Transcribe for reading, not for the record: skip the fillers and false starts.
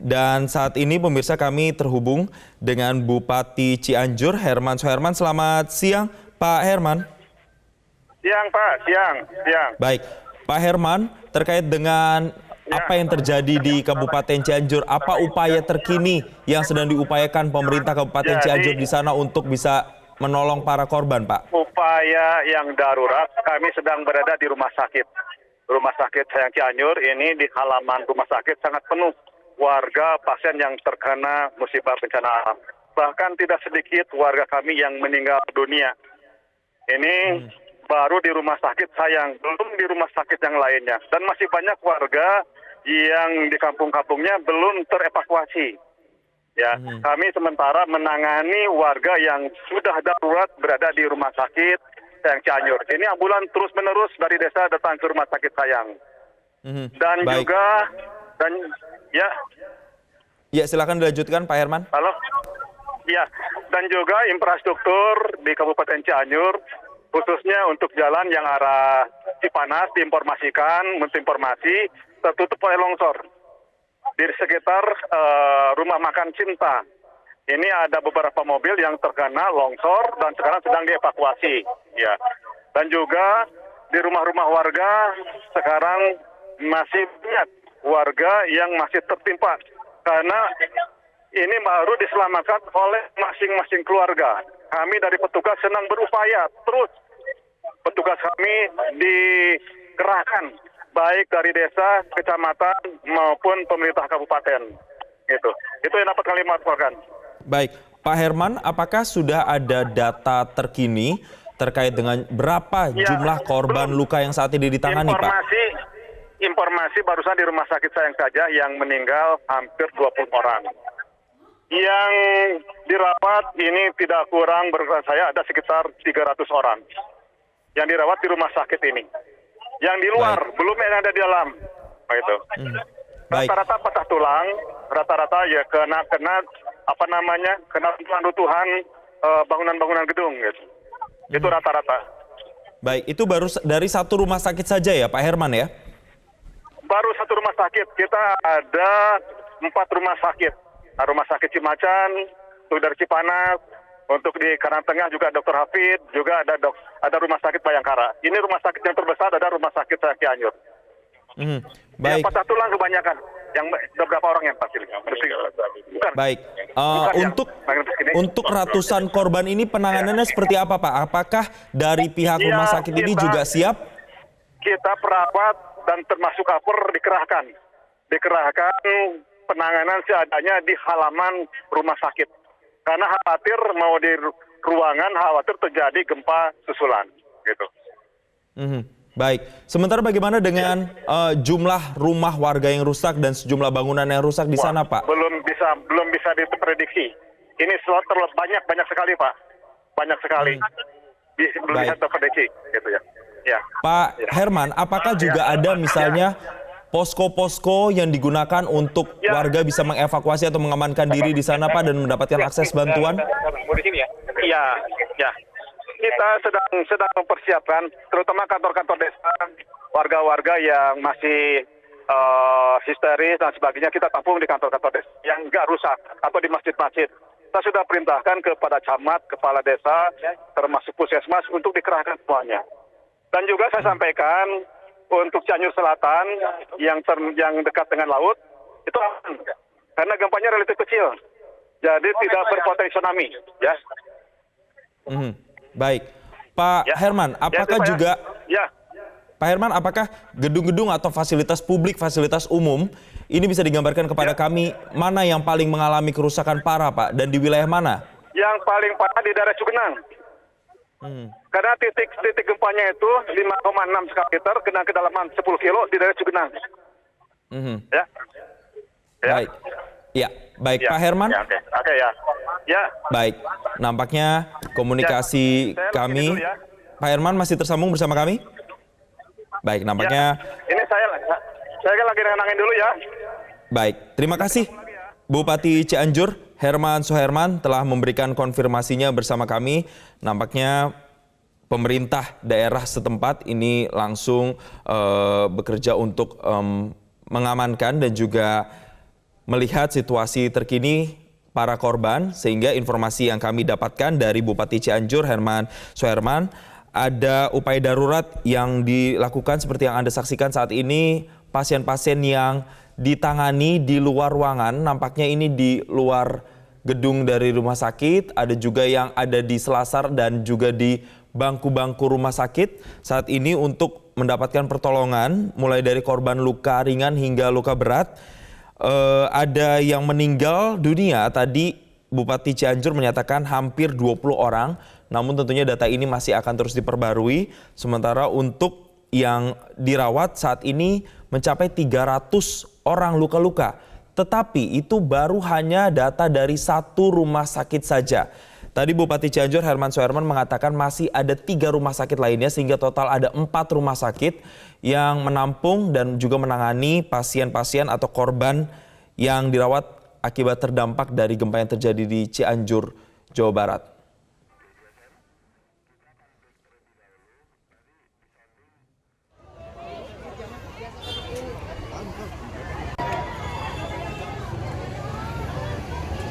Dan saat ini pemirsa kami terhubung dengan Bupati Cianjur, Herman Suherman. Selamat siang, Pak Herman. Siang, Pak. Siang. Baik, Pak Herman, terkait dengan apa yang terjadi di Kabupaten Cianjur, apa upaya terkini yang sedang diupayakan pemerintah Kabupaten Cianjur di sana untuk bisa menolong para korban, Pak? Upaya yang darurat, kami sedang berada di rumah sakit. Rumah sakit Sayang Cianjur ini di halaman rumah sakit sangat penuh warga pasien yang terkena musibah bencana alam. Bahkan tidak sedikit warga kami yang meninggal dunia. Ini baru di rumah sakit Sayang, belum di rumah sakit yang lainnya. Dan masih banyak warga yang di kampung-kampungnya belum terevakuasi. Ya, kami sementara menangani warga yang sudah darurat berada di rumah sakit Sayang Cianjur. Ini ambulan terus-menerus dari desa datang ke rumah sakit Sayang. Dan Baik. Ya, silakan dilanjutkan, Pak Herman. Halo. Ya, dan juga infrastruktur di Kabupaten Cianjur, khususnya untuk jalan yang arah Cipanas menurut informasi tertutup oleh longsor. Di sekitar rumah makan Cinta. Ini ada beberapa mobil yang terkena longsor dan sekarang sedang dievakuasi. Ya. Dan juga di rumah-rumah warga sekarang masih banyak warga yang masih tertimpa karena ini baru diselamatkan oleh masing-masing keluarga. Kami dari petugas sedang berupaya terus. Petugas kami dikerahkan baik dari desa, kecamatan maupun pemerintah kabupaten. Gitu. Itu yang dapat kami laporkan. Baik, Pak Herman, apakah sudah ada data terkini terkait dengan berapa jumlah korban luka yang saat ini ditangani, Pak? Informasi barusan di rumah sakit Sayang saja yang meninggal hampir 20 orang. Yang dirawat ini tidak kurang, menurut saya ada sekitar 300 orang. Yang dirawat di rumah sakit ini. Yang di luar, belum yang ada di dalam. Begitu. Rata-rata patah tulang, rata-rata ya kena runtuhan bangunan-bangunan gedung gitu. Itu rata-rata. Baik, itu baru dari satu rumah sakit saja ya, Pak Herman ya? Baru satu rumah sakit. Kita ada 4 rumah sakit. Rumah sakit Cimacan, dari Cipanas, untuk di kanan tengah juga Dr. Hafid, juga ada rumah sakit Bayangkara. Ini rumah sakit yang terbesar ada rumah sakit Sayang Cianjur. Baik. Yang patah tulang kebanyakan, yang beberapa orang yang pasti. Bukan. Baik. Bukan Untuk ratusan korban ini penanganannya seperti apa, Pak? Apakah dari pihak rumah sakit ini juga siap? Kita perawat dan termasuk apur dikerahkan penanganan seadanya di halaman rumah sakit. Karena khawatir mau di ruangan, khawatir terjadi gempa susulan, gitu. Baik. Sementara bagaimana dengan jumlah rumah warga yang rusak dan sejumlah bangunan yang rusak di sana, Pak? Belum bisa diprediksi. Ini banyak sekali, Pak. Banyak sekali. Belum bisa terprediksi, gitu ya. Ya. Pak Herman, apakah juga ada misalnya posko-posko yang digunakan untuk warga bisa mengevakuasi atau mengamankan diri di sana, Pak, dan mendapatkan akses bantuan? Iya. Kita sedang mempersiapkan, terutama kantor-kantor desa, warga-warga yang masih histeris dan sebagainya, kita tampung di kantor-kantor desa yang nggak rusak atau di masjid-masjid. Kita sudah perintahkan kepada camat, kepala desa, termasuk puskesmas untuk dikerahkan semuanya. Dan juga saya sampaikan untuk Cianjur Selatan yang dekat dengan laut itu aman karena gempanya relatif kecil, jadi tidak berpotensi tsunami. Ya. Baik, Pak Herman, apakah juga Pak Herman, apakah gedung-gedung atau fasilitas publik, fasilitas umum ini bisa digambarkan kepada kami mana yang paling mengalami kerusakan parah, Pak, dan di wilayah mana? Yang paling parah di daerah Cugenang. Karena titik gempanya itu 5,6 skala Richter, kena kedalaman 10 kilo di daerah Cugenang. Ya. Baik. Ya, baik, Pak Herman. Ya. Baik, nampaknya komunikasi kami. Pak Herman masih tersambung bersama kami? Baik, nampaknya. Ini saya lagi nenangin dulu ya. Baik, terima kasih Bupati Cianjur, Herman Suherman telah memberikan konfirmasinya bersama kami. Nampaknya pemerintah daerah setempat ini langsung bekerja untuk mengamankan dan juga melihat situasi terkini para korban, sehingga informasi yang kami dapatkan dari Bupati Cianjur Herman Suherman, ada upaya darurat yang dilakukan seperti yang Anda saksikan saat ini. Pasien-pasien yang ditangani di luar ruangan, nampaknya ini di luar gedung dari rumah sakit, ada juga yang ada di selasar dan juga di bangku-bangku rumah sakit saat ini untuk mendapatkan pertolongan, mulai dari korban luka ringan hingga luka berat. Ada yang meninggal dunia, tadi Bupati Cianjur menyatakan hampir 20 orang, namun tentunya data ini masih akan terus diperbarui. Sementara untuk yang dirawat saat ini mencapai 300 orang luka-luka. Tetapi itu baru hanya data dari satu rumah sakit saja. Tadi Bupati Cianjur Herman Suherman mengatakan masih ada 3 rumah sakit lainnya, sehingga total ada 4 rumah sakit yang menampung dan juga menangani pasien-pasien atau korban yang dirawat akibat terdampak dari gempa yang terjadi di Cianjur, Jawa Barat.